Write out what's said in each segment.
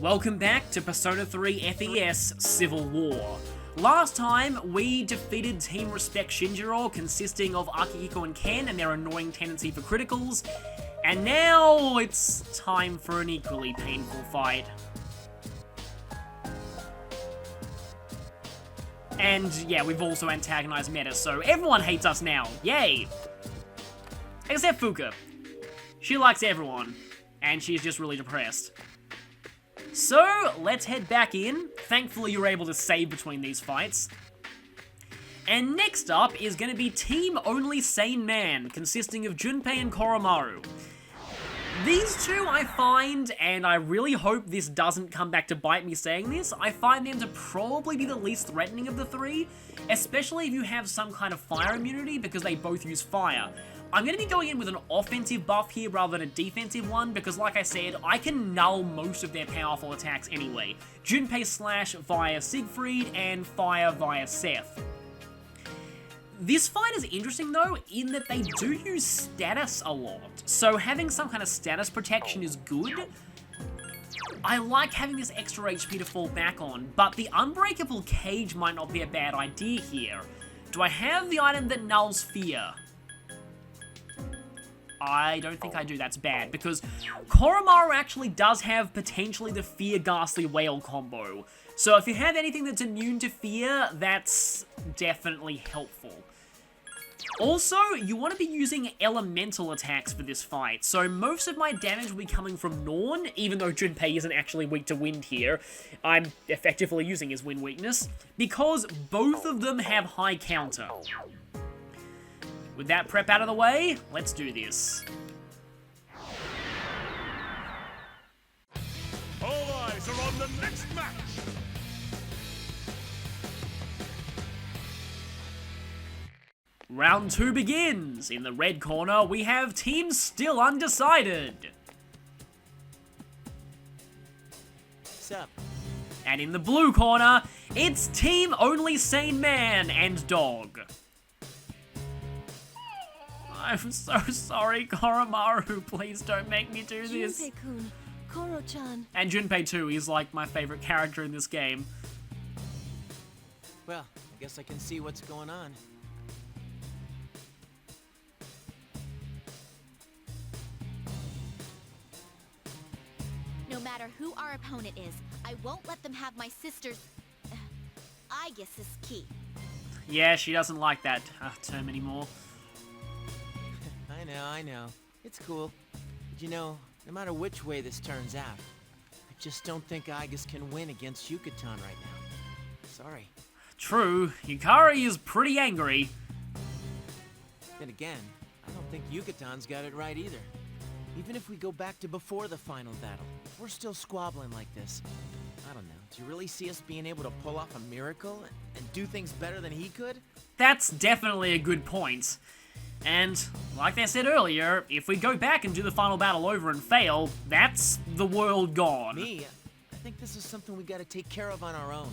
Welcome back to Persona 3 FES Civil War. Last time, we defeated Team Respect Shinjiro, consisting of Akihiko and Ken and their annoying tendency for criticals, and now it's time for an equally painful fight. And yeah, we've also antagonized Metis, so everyone hates us now. Yay! Except Fuka. She likes everyone, and she's just really depressed. So, let's head back in. Thankfully, you're able to save between these fights. And next up is going to be Team Only Sane Man, consisting of Junpei and Koromaru. These two I find, and I really hope this doesn't come back to bite me saying this, I find them to probably be the least threatening of the three, especially if you have some kind of fire immunity, because they both use fire. I'm going to be going in with an offensive buff here rather than a defensive one, because like I said, I can null most of their powerful attacks anyway. Junpei slash via Siegfried, and fire via Seth. This fight is interesting though, in that they do use status a lot, so having some kind of status protection is good. I like having this extra HP to fall back on, but the Unbreakable Cage might not be a bad idea here. Do I have the item that nulls fear? I don't think I do, that's bad, because Koromaru actually does have potentially the Fear Ghastly Whale combo. So if you have anything that's immune to fear, that's definitely helpful. Also, you want to be using elemental attacks for this fight, so most of my damage will be coming from Norn, even though Junpei isn't actually weak to wind here. I'm effectively using his wind weakness, because both of them have high counter. With that prep out of the way, let's do this. All eyes are on the next match! Round 2 begins. In the red corner, we have Team Still Undecided. What's up? And in the blue corner, it's Team Only Sane Man and Dog. I'm so sorry, Koromaru. Please don't make me do this. Junpei-kun, Koro-chan. And Junpei too. He's like my favorite character in this game. Well, I guess I can see what's going on. No matter who our opponent is, I won't let them have my sister's... I guess is key. Yeah, she doesn't like that term anymore. I know. It's cool. But you know, no matter which way this turns out, I just don't think Aigis can win against Yucatan right now. Sorry. True, Yukari is pretty angry. Then again, I don't think Yucatan's got it right either. Even if we go back to before the final battle, if we're still squabbling like this, I don't know, do you really see us being able to pull off a miracle and do things better than he could? That's definitely a good point. And, like I said earlier, if we go back and do the final battle over and fail, that's the world gone. Me, I think this is something we gotta take care of on our own.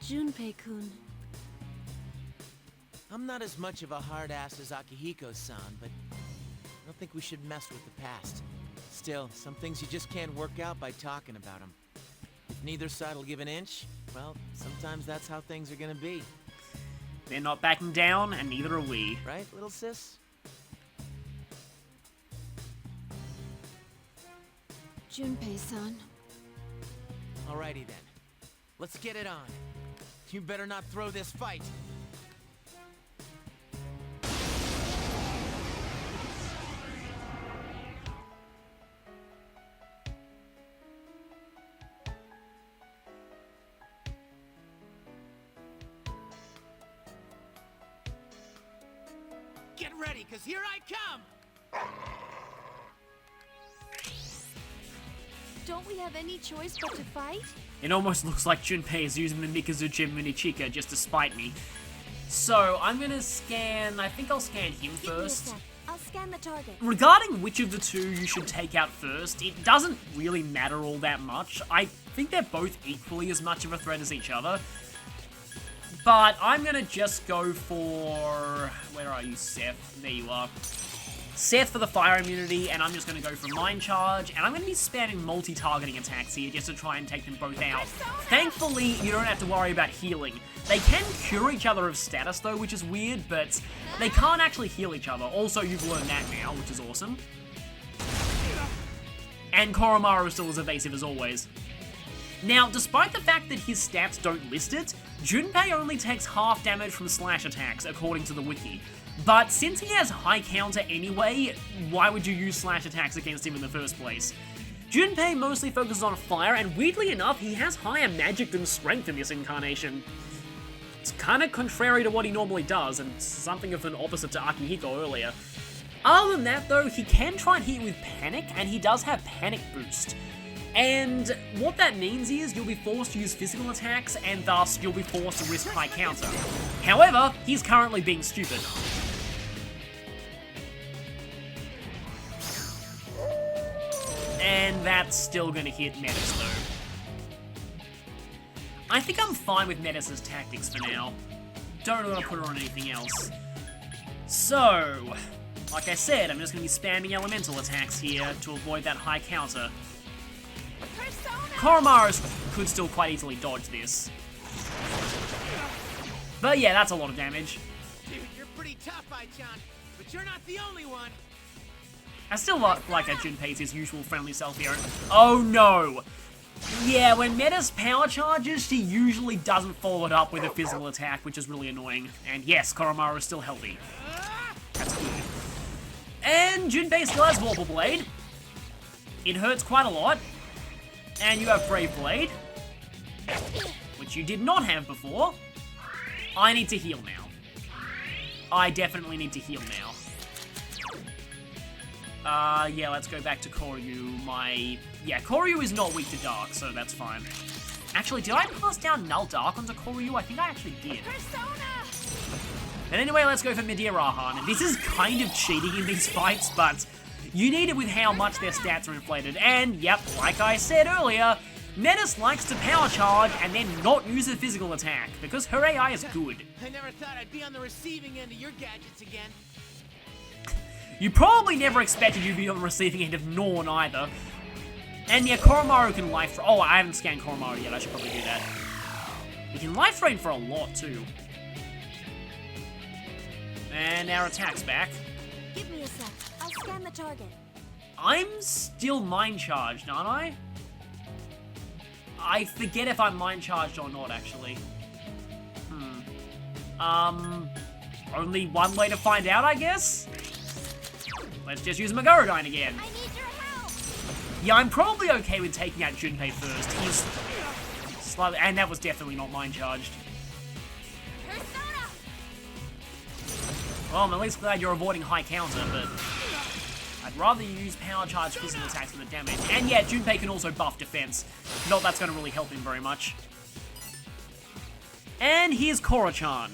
Junpei-kun. I'm not as much of a hard ass as Akihiko-san, but I don't think we should mess with the past. Still, some things you just can't work out by talking about them. If neither side will give an inch, well, sometimes that's how things are gonna be. They're not backing down, and neither are we. Right, little sis? Junpei-san. Alrighty then. Let's get it on. You better not throw this fight. Get ready, 'cause here I come! Don't we have any choice but to fight? It almost looks like Junpei is using the Mikazuchi Munichika just to spite me. So, I'm gonna scan... I think I'll scan him Give me a first. sec. I'll scan the target. Regarding which of the two you should take out first, it doesn't really matter all that much. I think they're both equally as much of a threat as each other. But I'm gonna just go for... Where are you, Seth? There you are. Seth for the fire immunity, and I'm just going to go for Mind Charge, and I'm going to be spamming multi-targeting attacks here just to try and take them both out. Thankfully, you don't have to worry about healing. They can cure each other of status though, which is weird, but they can't actually heal each other. Also, you've learned that now, which is awesome. And Koromaru still as evasive as always. Now, despite the fact that his stats don't list it, Junpei only takes half damage from slash attacks, according to the wiki. But since he has high counter anyway, why would you use slash attacks against him in the first place? Junpei mostly focuses on fire, and weirdly enough, he has higher magic than strength in this incarnation. It's kinda contrary to what he normally does, and something of an opposite to Akihiko earlier. Other than that though, he can try and hit with Panic, and he does have Panic Boost. And what that means is you'll be forced to use physical attacks, and thus you'll be forced to risk high counter. However, he's currently being stupid. And that's still gonna hit Metis though. I think I'm fine with Metis' tactics for now. Don't want to put her on anything else. So, like I said, I'm just gonna be spamming elemental attacks here to avoid that high counter. Koromaru could still quite easily dodge this. But yeah, that's a lot of damage. Dude, you're pretty tough, Ai-chan, but you're not the only one. I still like that Junpei's his usual friendly self here. Oh no! Yeah, when Metis power charges, she usually doesn't follow it up with a physical attack, which is really annoying. And yes, Koromaru is still healthy. That's good. And Junpei still has Warble Blade. It hurts quite a lot. And you have Brave Blade, which you did not have before. I need to heal now. I definitely need to heal now. Yeah, let's go back to Koryu. Yeah, Koryu is not weak to Dark, so that's fine. Actually, did I pass down Null Dark onto Koryu? I think I actually did. But anyway, let's go for Medea Rahan. And this is kind of cheating in these fights, but you need it with how much their stats are inflated. And, yep, like I said earlier, Metis likes to power charge and then not use a physical attack, because her AI is good. I never thought I'd be on the receiving end of your gadgets again. You probably never expected you'd be on the receiving end of Norn either. And yeah, Koromaru can life... Oh, I haven't scanned Koromaru yet, I should probably do that. He can life drain for a lot, too. And our attack's back. Give me a sec. I'll scan the target. I'm still mind charged, aren't I? I forget if I'm mind charged or not, actually. Only one way to find out, I guess? Let's just use Megarodine again. I need your help. Yeah, I'm probably okay with taking out Junpei first. He's slightly... And that was definitely not mind charged. Persona. Well, I'm at least glad you're avoiding high counter, but I'd rather you use power charge physical attacks for the damage. And yeah, Junpei can also buff defense. Not that's going to really help him very much. And here's Koro-chan.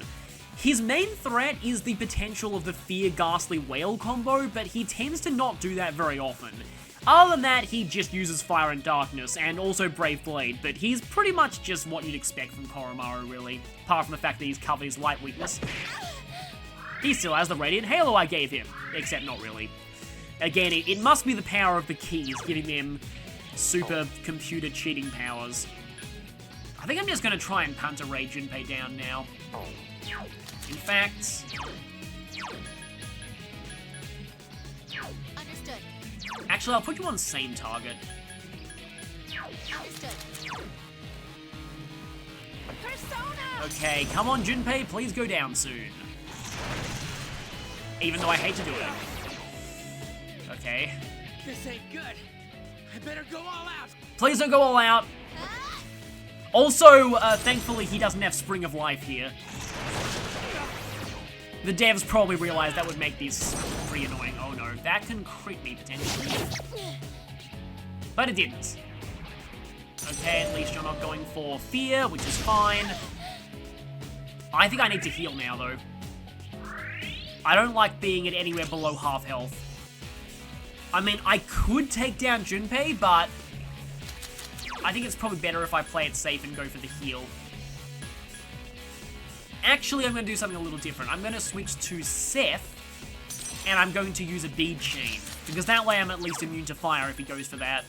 His main threat is the potential of the Fear Ghastly Whale combo, but he tends to not do that very often. Other than that, he just uses Fire and Darkness, and also Brave Blade, but he's pretty much just what you'd expect from Koromaru, really, apart from the fact that he's covered his light weakness. He still has the Radiant Halo I gave him, except not really. Again, it must be the power of the keys, giving them super computer cheating powers. I think I'm just going to try and punt a Raid Junpei down now. In fact... Understood. Actually, I'll put you on Sane target. Understood. Persona. Okay, come on Junpei, please go down soon. Even though I hate to do it. Okay. This ain't good. I better go all out. Please don't go all out. Also, thankfully he doesn't have Spring of Life here. The devs probably realized that would make these pretty annoying. Oh no, that can crit me potentially. But it didn't. Okay, at least you're not going for Fear, which is fine. I think I need to heal now, though. I don't like being at anywhere below half health. I mean, I could take down Junpei, but I think it's probably better if I play it safe and go for the heal. Actually, I'm going to do something a little different. I'm going to switch to Seth, and I'm going to use a bead chain, because that way I'm at least immune to fire if he goes for that.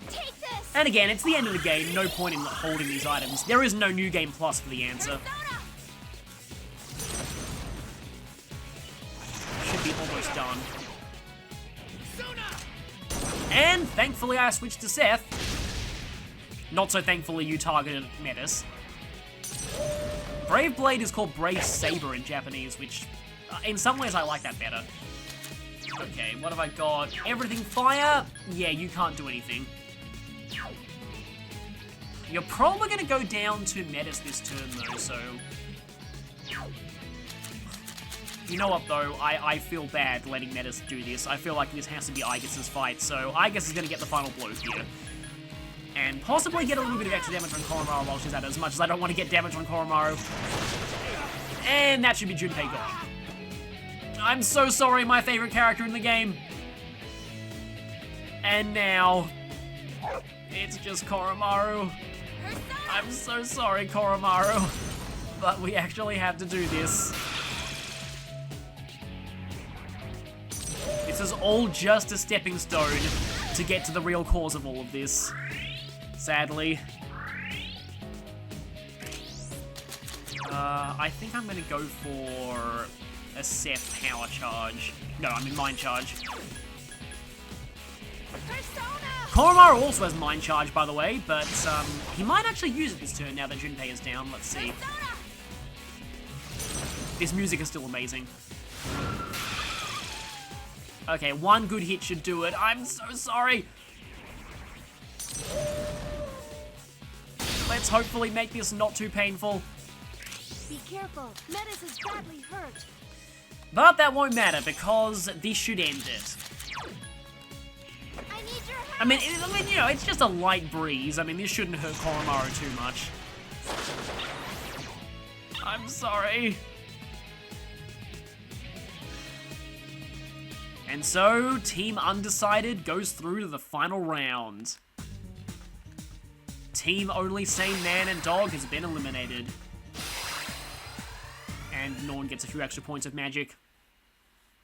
Take this! And again, it's the end of the game, no point in holding these items. There is no New Game Plus for the answer. Should be almost done. And thankfully I switched to Seth. Not so thankfully you targeted Metis. Brave Blade is called Brave Saber in Japanese, which in some ways I like that better. Okay, what have I got? Everything fire? Yeah, you can't do anything. You're probably going to go down to Metis this turn though, so... You know what though, I feel bad letting Metis do this. I feel like this has to be Aigis' fight, so Aigis is going to get the final blow here. And possibly get a little bit of extra damage on Koromaru while she's at it, as much as I don't want to get damage on Koromaru. And that should be Junpei gone. I'm so sorry, my favorite character in the game. And now, it's just Koromaru. I'm so sorry, Koromaru. But we actually have to do this. This is all just a stepping stone to get to the real cause of all of this. Sadly. I think I'm gonna go for a Seth power charge. No, I mean mind charge. Koromaru also has mind charge, by the way, but he might actually use it this turn now that Junpei is down. Let's see. This music is still amazing. Okay, one good hit should do it. I'm so sorry. Let's hopefully make this not too painful. Be careful, Metis is badly hurt. But that won't matter because this should end it. I need your help. I mean, you know, it's just a light breeze. I mean, this shouldn't hurt Koromaru too much. I'm sorry. And so, Team Undecided goes through to the final round. Team Only Sane Man and Dog has been eliminated. And Norn gets a few extra points of magic.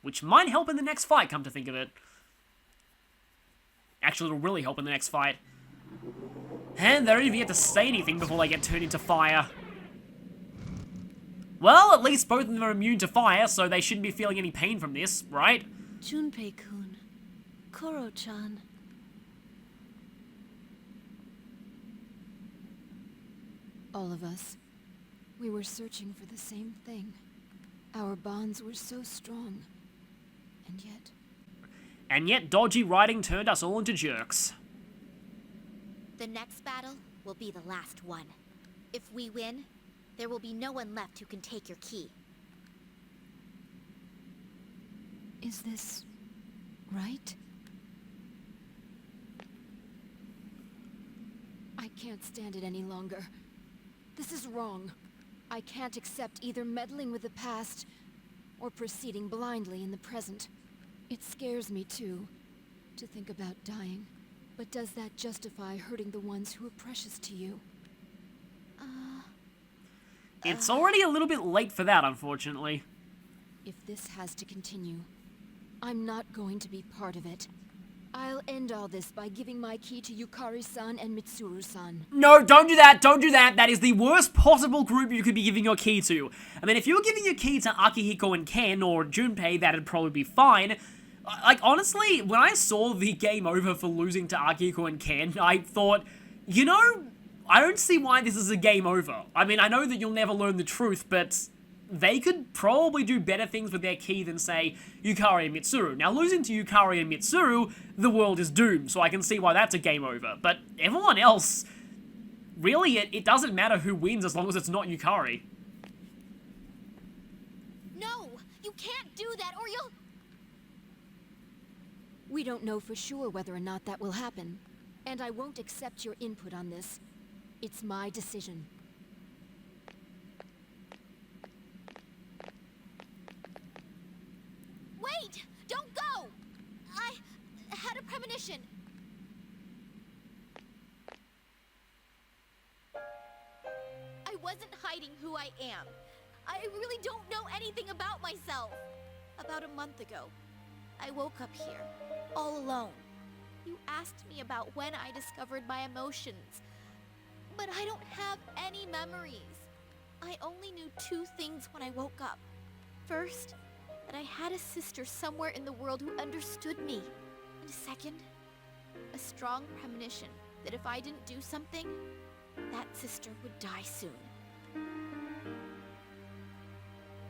Which might help in the next fight, come to think of it. Actually, it'll really help in the next fight. And they don't even get to say anything before they get turned into fire. Well, at least both of them are immune to fire, so they shouldn't be feeling any pain from this, right? Junpei-kun, Koro-chan. All of us, we were searching for the same thing. Our bonds were so strong, and yet dodgy writing turned us all into jerks. The next battle will be the last one. If we win, there will be no one left who can take your key. Is this right? I can't stand it any longer. This is wrong. I can't accept either meddling with the past or proceeding blindly in the present. It scares me too, to think about dying. But does that justify hurting the ones who are precious to you? It's already a little bit late for that, unfortunately. If this has to continue, I'm not going to be part of it. I'll end all this by giving my key to Yukari-san and Mitsuru-san. No, don't do that, don't do that. That is the worst possible group you could be giving your key to. I mean, if you were giving your key to Akihiko and Ken or Junpei, that'd probably be fine. Like, honestly, when I saw the game over for losing to Akihiko and Ken, I thought, you know, I don't see why this is a game over. I mean, I know that you'll never learn the truth, but they could probably do better things with their key than, say, Yukari and Mitsuru. Now, losing to Yukari and Mitsuru, the world is doomed, so I can see why that's a game over. But everyone else, really, it doesn't matter who wins as long as it's not Yukari. No! You can't do that or you'll... We don't know for sure whether or not that will happen, and I won't accept your input on this. It's my decision. Wait! Don't go! I had a premonition. I wasn't hiding who I am. I really don't know anything about myself. About a month ago, I woke up here, all alone. You asked me about when I discovered my emotions, but I don't have any memories. I only knew two things when I woke up. First, that I had a sister somewhere in the world who understood me. And second, a strong premonition that if I didn't do something, that sister would die soon.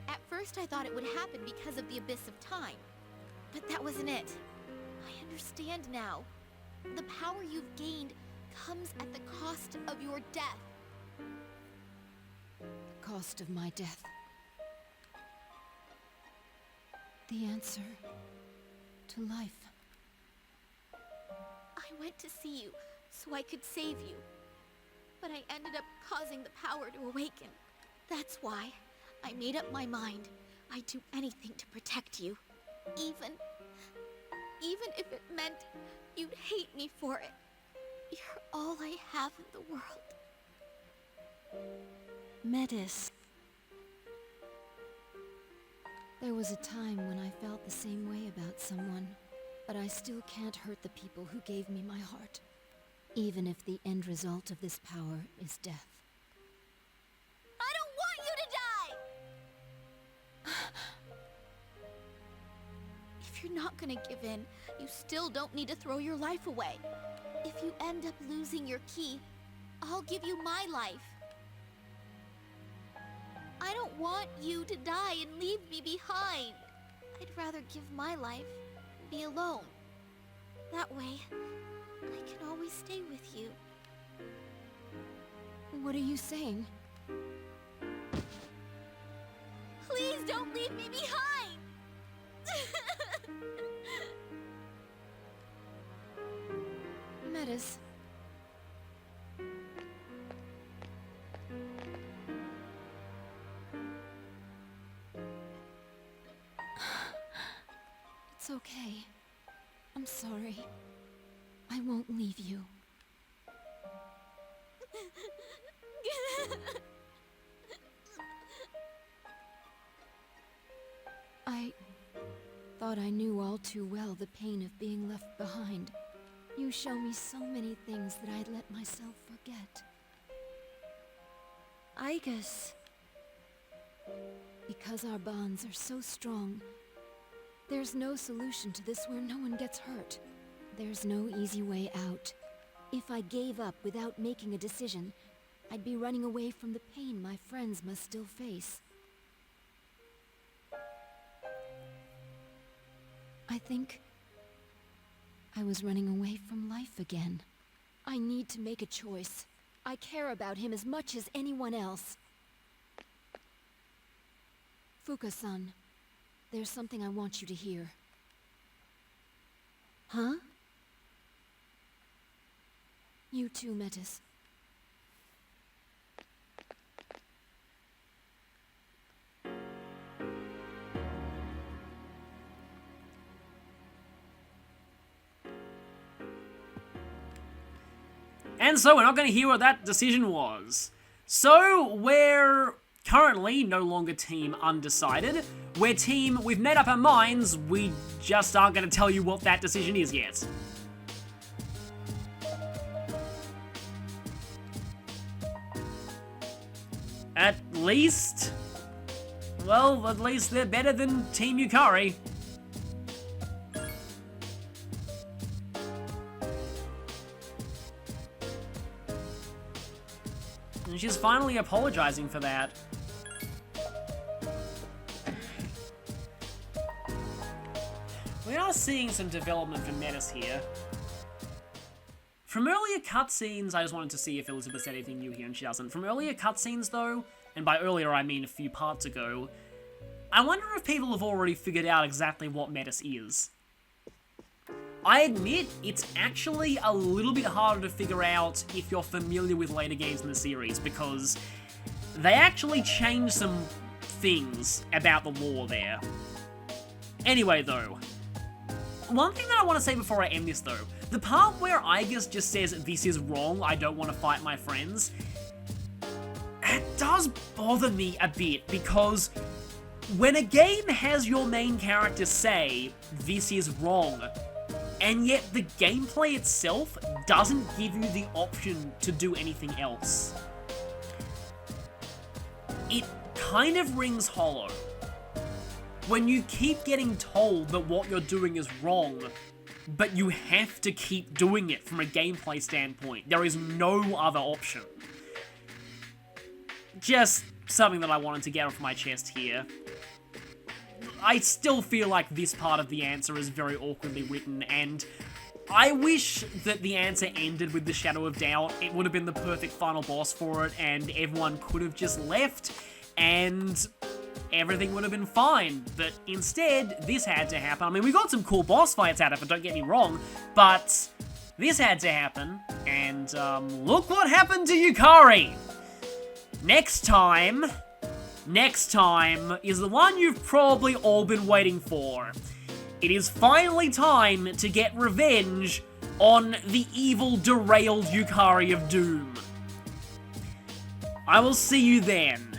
At first I thought it would happen because of the abyss of time, but that wasn't it. I understand now. The power you've gained comes at the cost of your death. The cost of my death. The answer to life. I went to see you so I could save you, but I ended up causing the power to awaken. That's why I made up my mind. I'd do anything to protect you. Even if it meant you'd hate me for it. You're all I have in the world. Metis. There was a time when I felt the same way about someone, but I still can't hurt the people who gave me my heart, even if the end result of this power is death. I don't want you to die! If you're not gonna give in, you still don't need to throw your life away. If you end up losing your key, I'll give you my life. I don't want you to die and leave me behind. I'd rather give my life and be alone. That way, I can always stay with you. What are you saying? Please don't leave me behind! Metis. It's okay. I'm sorry. I won't leave you. I thought I knew all too well the pain of being left behind. You show me so many things that I'd let myself forget. I guess because our bonds are so strong, there's no solution to this where no one gets hurt. There's no easy way out. If I gave up without making a decision, I'd be running away from the pain my friends must still face. I think I was running away from life again. I need to make a choice. I care about him as much as anyone else. Fuka-san, there's something I want you to hear. Huh? You too, Metis. And so we're not going to hear what that decision was. So we're currently no longer team undecided. We're team we've made up our minds, we just aren't going to tell you what that decision is yet. At least they're better than Team Yukari. And she's finally apologizing for that. We are seeing some development for Metis here. From earlier cutscenes, I just wanted to see if Elizabeth said anything new here, and she doesn't. From earlier cutscenes, though, and by earlier I mean a few parts ago, I wonder if people have already figured out exactly what Metis is. I admit, it's actually a little bit harder to figure out if you're familiar with later games in the series, because they actually changed some things about the lore there. Anyway, though, one thing that I want to say before I end this, though, the part where Igus just says, "This is wrong, I don't want to fight my friends," it does bother me a bit, because when a game has your main character say, this is wrong, and yet the gameplay itself doesn't give you the option to do anything else, it kind of rings hollow. When you keep getting told that what you're doing is wrong, but you have to keep doing it from a gameplay standpoint. There is no other option. Just something that I wanted to get off my chest here. I still feel like this part of the answer is very awkwardly written, and I wish that the answer ended with the Shadow of Doubt. It would have been the perfect final boss for it, and everyone could have just left, and everything would have been fine. But instead, this had to happen. I mean, we got some cool boss fights out of it, don't get me wrong, but this had to happen, and look what happened to Yukari! Next time is the one you've probably all been waiting for. It is finally time to get revenge on the evil, derailed Yukari of Doom. I will see you then.